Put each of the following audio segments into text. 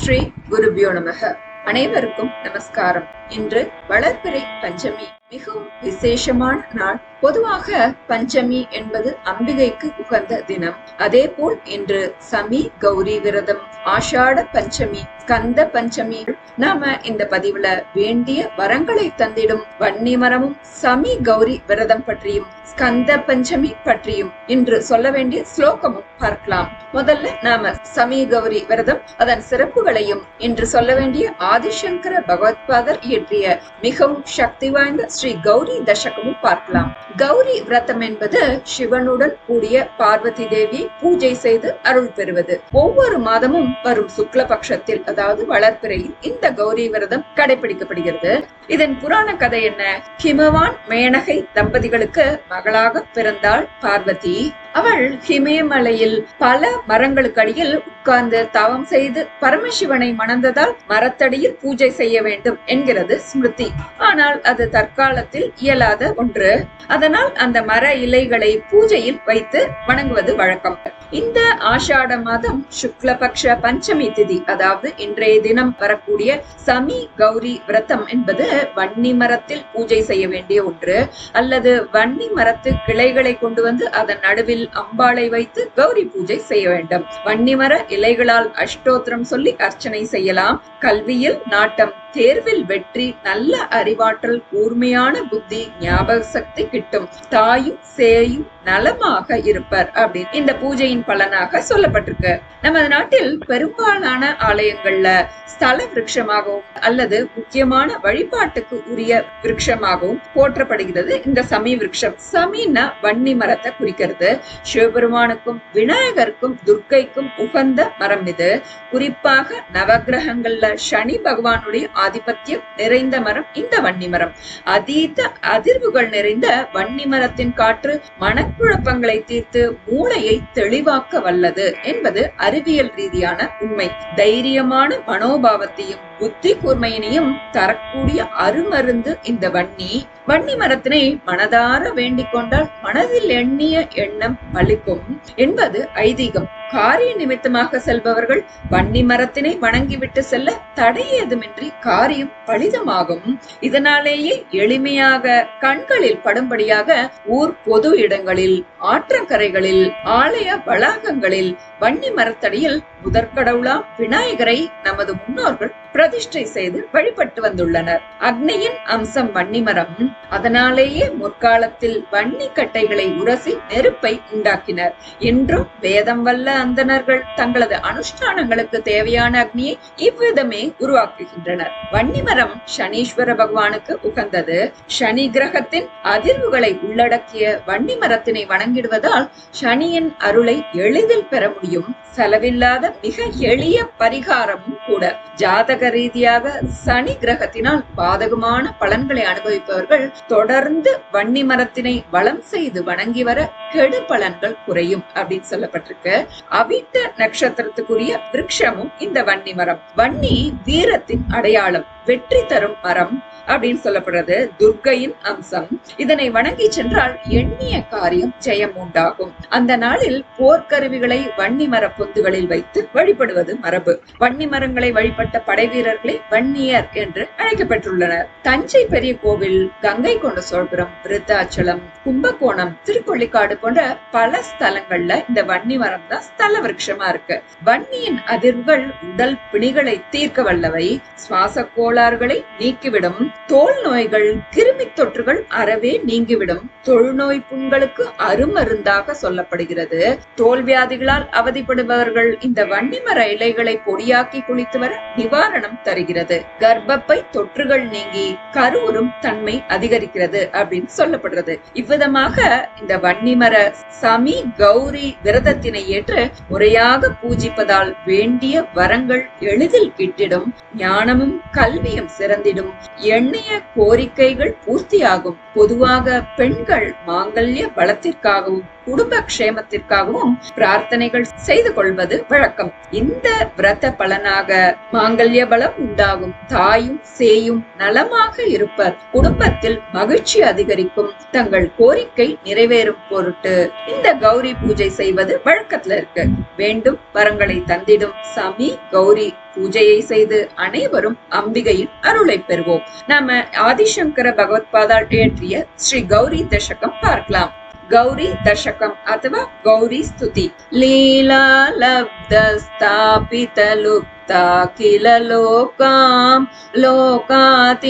ஸ்ரீ குருபியோ நமக. அனைவருக்கும் நமஸ்காரம். இன்று வளர்பிறை பஞ்சமி, மிகவும் விசேஷமான நாள். பொதுவாக பஞ்சமி என்பது அம்பிகைக்கு உகந்த தினம். அதே போல் இன்று சமி கௌரி விரதம், ஆஷாட பஞ்சமி, ஸ்கந்த பஞ்சமி. நாம இந்த பதிவுல வேண்டிய வரங்களை தந்திடும் வன்னி மரமும் சமி கௌரி விரதம் பற்றியும் ஸ்கந்த பஞ்சமி பற்றியும் இன்று சொல்ல வேண்டிய ஸ்லோகமும் பார்க்கலாம். முதல்ல நாம சமி கௌரி விரதம், அதன் சிறப்புகளையும் இன்று சொல்ல வேண்டிய ஆதிசங்கர பகவத்பாதர் இயற்றிய மிகவும் சக்தி வாய்ந்த ஸ்ரீ கௌரி தசகமும் பார்க்கலாம். கௌரி விரதம் என்பது சிவனுடன் கூடிய பார்வதி தேவியை பூஜை செய்து அருள் பெறுவது. ஒவ்வொரு மாதமும் வரும் சுக்லபக்ஷத்தில், அதாவது வளர்பிறையில் இந்த கௌரி விரதம் கடைபிடிக்கப்படுகிறது. இதன் புராண கதை என்ன? ஹிமவான் மேனகை தம்பதிகளுக்கு மகளாக பிறந்தாள் பார்வதி. அவள் ஹிமயமலையில் பல மரங்களுக்கு அடியில் உட்கார்ந்து தவம் செய்து பரமசிவனை மணந்ததால் மரத்தடியில் பூஜை செய்ய வேண்டும் என்கிறது ஸ்மிருதி. ஆனால் அது தற்காலத்தில் இயலாத ஒன்று. அதனால் அந்த மர இலைகளை பூஜையில் வைத்து வணங்குவது வழக்கம். இந்த ஆஷாட மாதம் சுக்லபக்ஷ பஞ்சமி திதி, அதாவது இன்றைய தினம் வரக்கூடிய சமி கௌரி விரதம் என்பது வன்னி மரத்தில் பூஜை செய்ய வேண்டிய ஒன்று. அல்லது வன்னி மரத்து கிளைகளை கொண்டு வந்து அதன் நடுவில் அம்பாளை வைத்து கௌரி பூஜை செய்ய வேண்டும். வன்னி மர இலைகளால் அஷ்டோத்திரம் சொல்லி அர்ச்சனை செய்யலாம். கல்வியில் நாட்டம், தேர்வில் வெற்றி, நல்ல அறிவாற்றல், கூர்மையான புத்தி, ஞாபக சக்தி கிட்டும், தாயும் சேயும் நலமாக இருப்பர் அப்படின்னு இந்த பூஜையின் பலனாக சொல்லப்பட்டிருக்கு. நமது நாட்டில் பெரும்பாலான ஆலயங்கள்ல ஸ்தல விருட்சமாகவும் அல்லது முக்கியமான வழிபாட்டுக்கு உரிய விருட்சமாகவும் போற்றப்படுகிறது இந்த சமி விருட்சம். சமின்னா வன்னி மரத்தை குறிக்கிறது. சிவபெருமானுக்கும் விநாயகருக்கும் துர்க்கைக்கும் உகந்த மரம் இது. குறிப்பாக நவகிரகங்கள்ல சனி பகவானுடைய ஆதிபத்தியம் நிறைந்த மரம் இந்த வன்னி மரம். அதீத அதிர்வுகள் நிறைந்த வன்னி மரத்தின் காற்று மனக்குழப்பங்களை தீர்த்து மூளையை தெளிவாக்க வல்லது என்பது அறிவியல் ரீதியான உண்மை. தைரியமான மனோபாவத்தையும் புத்தி கூர்மையினையும் தரக்கூடிய அருமருந்து இந்த வன்னி. வன்னி மரத்தினை மனதார வேண்டிக் கொண்டால் மனதில் எண்ணிய எண்ணம் பலிக்கும் என்பது ஐதீகம். காரிய நிமித்தமாக செல்பவர்கள் வன்னி மரத்தினை வணங்கிவிட்டு செல்ல தடை ஏதுமின்றி காரியம் பலிதமாகும். இதனாலேயே எளிமையாக கண்களில் படும்படியாக ஊர் பொது இடங்களில், ஆற்றங்கரைகளில், ஆலய வளாகங்களில் வன்னி மரத்தடியில் முதற்கடவுளாம் விநாயகரை நமது முன்னோர்கள் பிரதிஷ்டை செய்து வழிபட்டு வந்துள்ளனர். அக்னியின் அம்சம் வன்னி மரம். அதனாலேயே முற்காலத்தில் வன்னி கட்டைகளை உரசி நெருப்பை உண்டாக்கினர். இன்றும் வேதம் வல்ல அந்தணர்கள் தங்களது அனுஷ்டானங்களுக்கு தேவையான அக்னியை இவ்விதமே உருவாக்குகின்றனர். வன்னி மரம் சனீஸ்வர பகவானுக்கு உகந்தது. சனி கிரகத்தின் அதிர்வுகளை உள்ளடக்கிய வன்னி மரத்தினை வணங்கிடுவதால் சனியின் அருளை எளிதில் பெற முடியும். செலவில்லாத மிக எளிய பரிகாரமும் கூட. ஜாதக ரீதியாக சனி கிரகத்தினால் பாதகமான பலன்களை அனுபவிப்பவர்கள் தொடர்ந்து வன்னி மரத்தினை வலம் செய்து வணங்கி வர கெடு பலன்கள் குறையும் அப்படின்னு சொல்லப்பட்டிருக்கு. அவிட்ட நட்சத்திரத்துக்குரிய விருட்சமும் இந்த வன்னி மரம். வன்னி வீரத்தின் அடையாளம், வெற்றி தரும் மரம் அப்படின்னு சொல்லப்படுறது. துர்க்கையின் அம்சம். இதனை வணங்கி சென்றால் எண்ணிய காரியம் ஜெயம் உண்டாகும். அந்த நாளில் போர்க்கருவிகளை வன்னி மர பொந்துகளில் வைத்து வழிபடுவது மரபு. வன்னி மரங்களை வழிபட்ட படை வீரர்களை வன்னியர் என்று அழைக்கப்பட்டுள்ளனர். தஞ்சை பெரிய கோவில், கங்கை கொண்ட சோழபுரம், விருத்தாச்சலம், கும்பகோணம், திருக்கொள்ளிக்காடு போன்ற பல ஸ்தலங்கள்ல இந்த வன்னி மரம் தான் ஸ்தல விருட்சமா இருக்கு. வன்னியின் அதிர்வுகள் உடல் பிணிகளை தீர்க்க வல்லவை. சுவாச கோளாறுகளை நீக்கிவிடும். தோல் நோய்கள், கிருமி தொற்றுகள் அறவே நீங்கிவிடும். தொழுநோய் புண்களுக்கு அருமருந்தாக சொல்லப்படுகிறது. தோல் வியாதிகளால் அவதிப்படுபவர்கள் இந்த வன்னி மர இலைகளை பொடியாக்கி குளித்து வர நிவாரணம் தருகிறது. கர்ப்பப்பை தொற்றுகள் நீங்கி கருவுறும் தன்மை அதிகரிக்கிறது அப்படின்னு சொல்லப்படுறது. இவ்விதமாக இந்த வன்னி மர சமி கௌரி விரதத்தினை ஏற்று முறையாக பூஜிப்பதால் வேண்டிய வரங்கள் எளிதில் கிட்டிடும். ஞானமும் கல்வியும் சிறந்திடும். எண்ணிய கோரிக்கைகள் பூர்த்தியாகும். பொதுவாக பெண்கள் மாங்கல்ய பலத்திற்காகவும் குடும்ப க்ஷேமத்திற்காகவும் பிரார்த்தனைகள் செய்து கொள்வது வழக்கம். இந்த விரத பலனாக மாங்கல்ய பலம் உண்டாகும், தாயும் சேயும் நலமாக இருப்பர், குடும்பத்தில் மகிழ்ச்சி அதிகரிக்கும், தங்கள் கோரிக்கை நிறைவேறும் பொருட்டு இந்த கௌரி பூஜை செய்வது வழக்கத்துல இருக்கு. வேண்டும் வரங்களை தந்திடும் சாமி கௌரி பூஜையை செய்து அனைவரும் அம்பிகையின் அருளை பெறுவோம். நாம ஆதிசங்கர பகவத்பாதால் இயற்றிய ஸ்ரீ கௌரி தசகம் பார்க்கலாம். கௌரி தசகம் அथवा கௌரி ஸ்துதி. லீலா லப்த ஸ்தாபித லுப்தா கில லோகாம் லோகாதீதைர்யோகி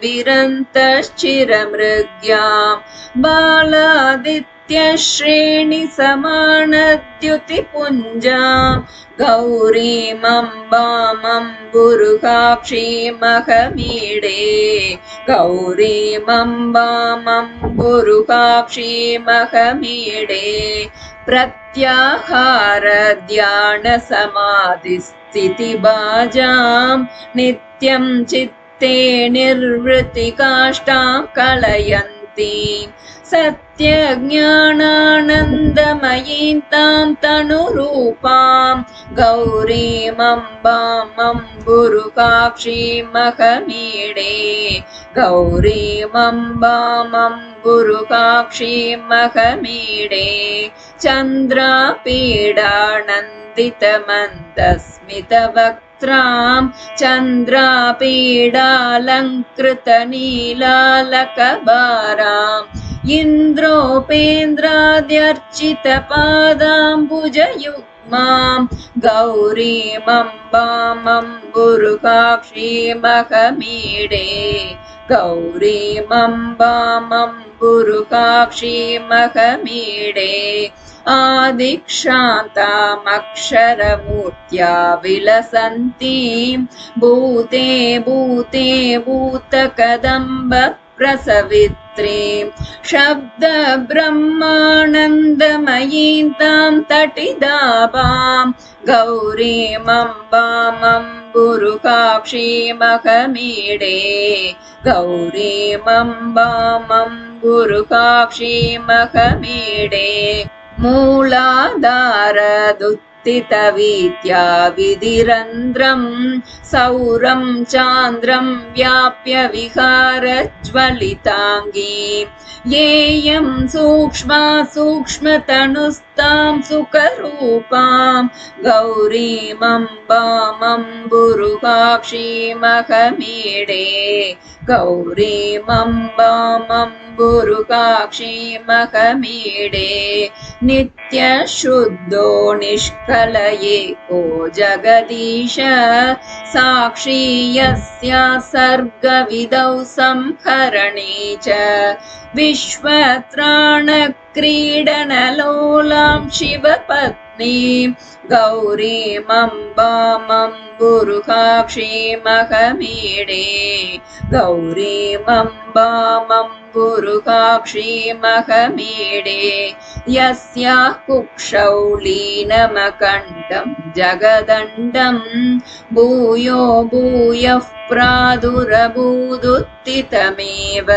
விரந்தச்சிரமிருக்யாம் பாலாதித்ய श्रेणी समानद्युति पुञ्जाम् गौरीमम्बामम्बुरुहाक्षीमहमीडे गौरीमम्बामम्बुरुहाक्षीमहमीडे प्रत्याहार ध्यान समाधिस्थितिबाजाम् नित्यं चित्ते निर्वृतिकाष्ठां कलयन्ति सत्य ज्ञानानन्दमयीं तां तनुरूपां गौरीमम्बामम्बुरुहाक्षीमहमीडे गौरीमम्बामम्बुरुहाक्षीमहमीडे चन्द्रापीडानन्दितमन्दस्मितवक्त्रां चन्द्रापीडालङ्कृतनीलालकबाराम् इन्द्रोपेन्द्राद्यर्चित पादाम्बुजयुग्मां गौरीमम्बामम्बुरुहाक्षीमहमीडे गौरीमम्बामम्बुरुहाक्षीमहमीडे आदिक्षान्तामक्षरमूर्त्या विलसन्तीं भूते भूते भूतकदम्ब प्रसवित्रीं शब्द ब्रह्मानन्दमयीं तां तटिदाभां गौरीमम्बामम्बुरुहाक्षीमहमीडे गौरीमम्बामम्बुरुहाक्षीमहमीडे मूलाधारदुत्थितवीत्या विधिरन्ध्रं सौरं चान्द्रं व्याप्य विहारज्वलिताङ्गी येयं सूक्ष्मा सूक्ष्मतनुस्तां सुखरूपां गौरीमम्बामम्बुरुहाक्षीमहमीडे गौरीमम्बामम्बुरुहाक्षीमहमीडे नित्यशुद्धो निष्कलयेको जगदीश साक्षी यस्या सर्गविदौ संहरणे च विश्वत्राणक्रीडनलोलां शिवपत्नीं गौरीमम्बामम्बुरुहाक्षीमहमीडे गौरीमम्बामम्बुरुहाक्षीमहमीडे यस्याः कुक्षौ लीनमकण्ठं जगदण्डं भूयो भूयः प्रादुरभूदुत्थितमेव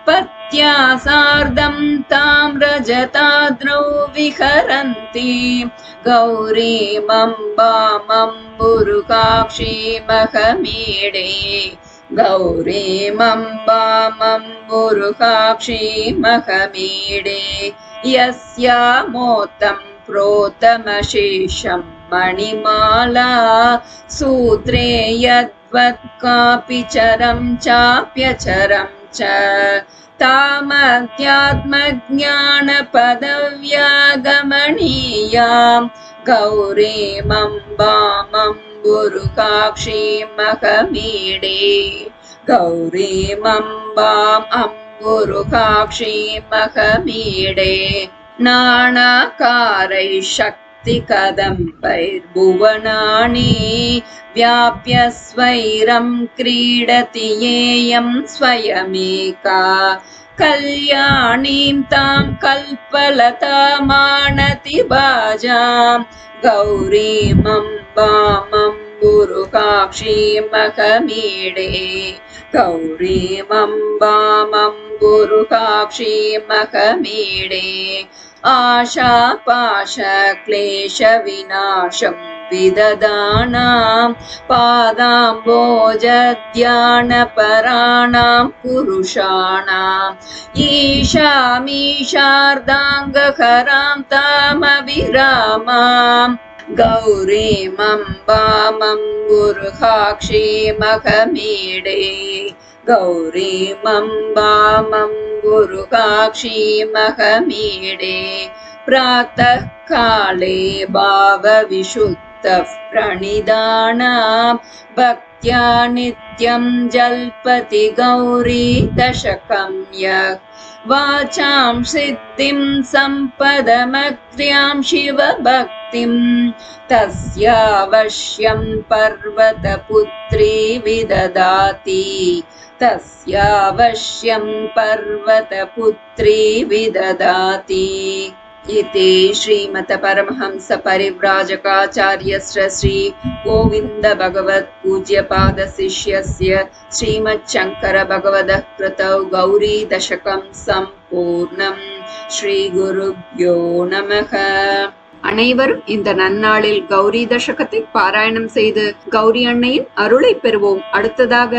पत्या सार्धं ताम्रजटाद्रौ विहरन्तीं गौरीमम्बामम्बुरुहाक्षीमहमीडे गौरीमम्बामम्बुरुहाक्षीमहमीडे यस्या मोतं प्रोतमशेषं मणिमाला सूत्रे यद्वत् कापि चरं चाप्यचरं च तामध्यात्मज्ञानपदव्यागमनीयां गौरीमम्बामम्बुरुहाक्षीमहमीडे गौरीमम्बामम्बुरुहाक्षीमहमीडे नानाकारैः शक्तिकदम्बैर्भुवनानि व्याप्य स्वैरं क्रीडति येयं स्वयमेका कल्याणीं तां कल्पलतामानति बाजां गौरीमम्बामम्बुरुहाक्षीमहमीडे गौरीमम्बामम्बुरुहाक्षीमहमीडे आशापाशक्लेशविनाशं विददानां पादाम्बोजध्यानपराणां पुरुषाणाम् ईशामीशार्दाङ्गहरां तामभिरामाम् गौरीमम्बामम्बुरुहाक्षीमहमीडे गौरीमम्बामम्बुरुहाक्षीमहमीडे प्रातः काले भावविशुद्धः प्रणिधानां भक्त्या नित्यं जल्पति गौरी दशकं यः वाचां सिद्धिं सम्पदमग्र्यां शिवभक्तिं तस्यावश्यं पर्वतपुत्री विददाति तस्यावश्यं पर्वतपुत्री विददाति। इति श्रीमत परमहंस परिव्राजकाचार्यस्य श्री गोविन्द भगवत् पूज्यपाद शिष्यस्य श्रीमच्छङ्कर भगवतः कृतौ गौरी दशकं सम्पूर्णम्। श्री गुरुभ्यो नमः। அனைவரும் இந்த நன்னாளில் கௌரி தசகத்தை பாராயணம் செய்து கௌரி அன்னையின் அருளை பெறுவோம். அடுத்ததாக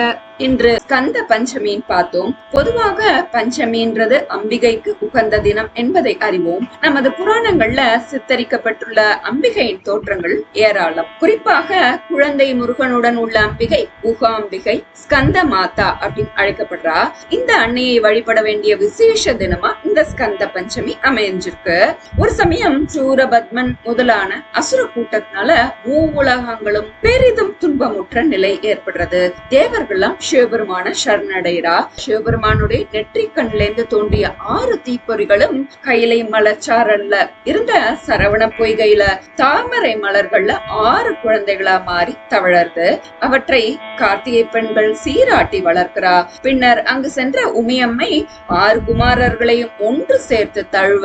இன்று ஸ்கந்த பஞ்சமியின் பார்த்தோம். பொதுவாக பஞ்சமின்றது அம்பிகைக்கு உகந்த தினம் என்பதை அறிவோம். நமது புராணங்கள்ல சித்தரிக்கப்பட்டுள்ள அம்பிகையின் தோற்றங்கள் ஏராளம். குறிப்பாக குழந்தை முருகனுடன் உள்ள அம்பிகை உகாம்பிகை, ஸ்கந்த மாதா அப்படின்னு அழைக்கப்படுறா. இந்த அன்னையை வழிபட வேண்டிய விசேஷ தினமா இந்த ஸ்கந்த பஞ்சமி அமைஞ்சிருக்கு. ஒரு சமயம் சூரபத்மன் முதலான அசுர கூட்டத்தினால மூவுலகங்களும் பெரிதும் துன்பமுற்ற நிலை ஏற்படுறது. தேவர்கள்லாம் சிவபெருமான சரணடைறா. சிவபெருமானுடைய நெற்றி கண்ணிலிருந்து தோன்றிய 6 தீப்பொறிகளும் கையிலை மலச்சாரல்ல இருந்த சரவண பொய்கையில தாமரை மலர்கள்ல 6 குழந்தைகளா மாறி தவழறது. அவற்றை கார்த்திகை பெண்கள் சீராட்டி வளர்க்கிறா. பின்னர் அங்கு சென்ற உமையம்மை 6 குமாரர்களையும் ஒன்று சேர்த்து தழுவ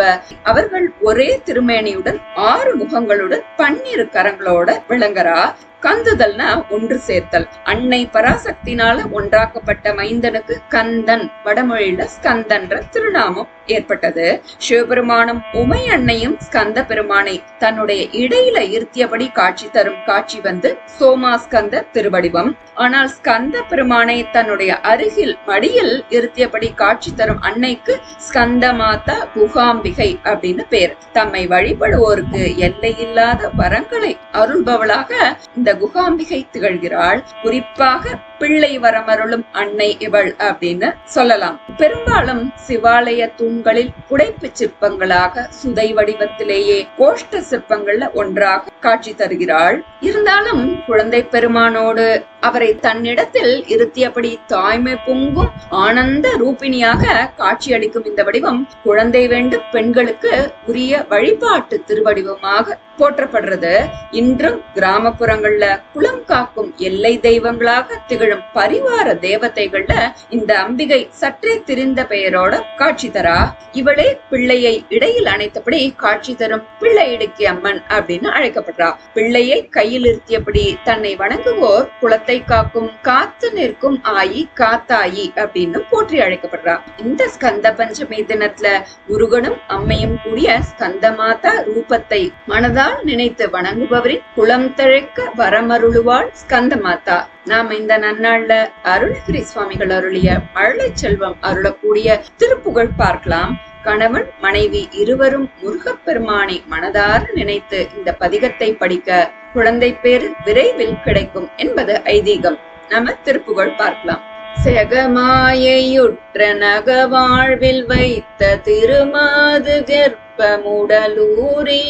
அவர்கள் ஒரே திருமேனியுடன் 6 முகங்களுடன் 12 கரங்களோட விளங்குறா. கந்துதல்னா ஒன்று சேர்த்தல். அன்னை பராசக்தினால ஒன்றாக்கப்பட்ட மைந்தனுக்கு கந்தன், வடமொழியில ஸ்கந்தன்ற திருநாமம் ஏற்பட்டது. சிவபெருமானும் உமை அன்னையும் ஸ்கந்த பெருமானை தன்னுடைய இடையில இருத்தியபடி காட்சி தரும் காட்சி வந்து சோமாஸ்கந்த திருவடிவம். ஆனால் ஸ்கந்த பெருமானை தன்னுடைய அருகில் மடியில் இருத்தியபடி காட்சி தரும் அன்னைக்கு ஸ்கந்த மாதா குகாம்பிகை அப்படின்னு பேர். தம்மை வழிபடுவோருக்கு எல்லையில்லாத வரங்களை அருள்பவளாக இந்த குகாம்பிகை திகழ்கிறாள். குறிப்பாக பிள்ளை வரமருளும் அன்னை இவள் அப்படின்னு சொல்லலாம். பெரும்பாலும் சிவாலய தூண்களில் புடைப்பு சிற்பங்களாக சுதை வடிவத்திலேயே கோஷ்ட சிற்பங்கள்ல ஒன்றாக காட்சி தருகிறாள். இருந்தாலும் குழந்தை பெருமானோடு அவரை தன்னிடத்தில் இருத்தியபடி தாய்மை பொங்கும் ஆனந்த ரூபிணியாக காட்சியளிக்கும் இந்த வடிவம் குழந்தை வேண்டும் பெண்களுக்கு உரிய வழிபாட்டு திருவடிவமாக போற்றப்படுறது. இன்றும் கிராமப்புறங்கள்ல குளம் காக்கும் எல்லை தெய்வங்களாக திகழும் பரிவார தேவதைகள்ல இந்த அம்பிகை சற்றே திரிந்த பெயரோட காட்சி தரா. இவளே பிள்ளையை இடையில் அணைத்தபடி காட்சி தரும் பிள்ளை இடுக்கி அம்மன் அப்படின்னு அழைக்கப்படுறா. பிள்ளையை கையில் இருத்தியபடி தன்னை வணங்குவோர் குளத்தை காக்கும் காத்து நிற்கும் ஆயி காத்தாயி அப்படின்னு போற்றி அழைக்கப்படுறா. இந்த ஸ்கந்த பஞ்சமி தினத்துல முருகனும் அம்மையும் கூடிய ஸ்கந்த மாதா ரூபத்தை மனதால் நினைத்து வணங்குபவரின் குளம் தழைக்க வரமருளுவாள் ஸ்கந்த மாதா. நாம இந்த நன்னாள்ல அருணகிரி சுவாமிகள் அருளிய மழலை செல்வம் அருளக்கூடிய திருப்புகழ் பார்க்கலாம். கணவன் மனைவி இருவரும் முருகப்பெருமானை மனதார நினைத்து இந்த பதிகத்தை படிக்க குழந்தை பேரு விரைவில் கிடைக்கும் என்பது ஐதீகம். நாம திருப்புகழ் பார்க்கலாம். செகமாயுற்ற நக வாழ்வில் வைத்த திருமாது கர்ப்பமுடலூரி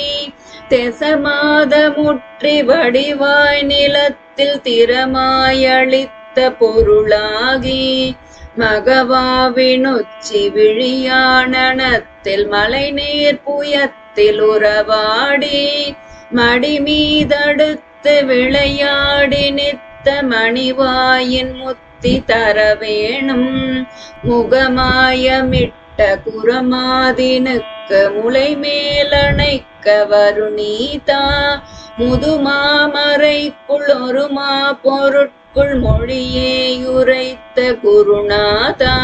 தெசமாத முற்றி வடிவாய் நிலத்தில் திறமாயளித்த பொருளாகி மகவாவினுச்சி விழியானத்தில் மலை நீர் புயத்தில் உறவாடி மடி மீதடுத்து விளையாடி நித்த மணிவாயின் முத்தி தர வேணும் முகமாயமிட்ட குரமாதினுக்கு முளை மேலணைக்க வருநீதா முதுமாமரைக்குள் ஒருமா பொருட்படுத்த மனத்துக்குள் மொழியே உரைத்த குருநாதா,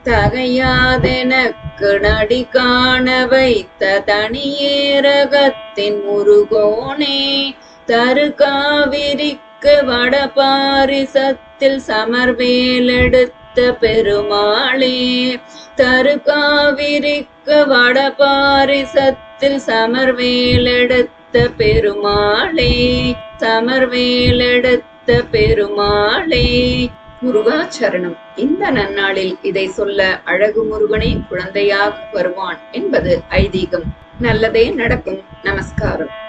தகையாதெனக்கு நடி காண வைத்த தனியேரகத்தின் முருகோனே, தரு காவிரிக்கு வடபாரிசத்தில் சமர்வேலெடுத்த பெருமாளே, தரு காவிரிக்கு வடபாரிசத்தில் சமர்வேலெடுத்த பெருமாளே, சமர்வேலெடுத்த பெருமாளே. முருகாச்சரணம். இந்த நன்னாளில் இதை சொல்ல அழகு முருகனே குழந்தையாக வருவான் என்பது ஐதீகம். நல்லதே நடக்கும். நமஸ்காரம்.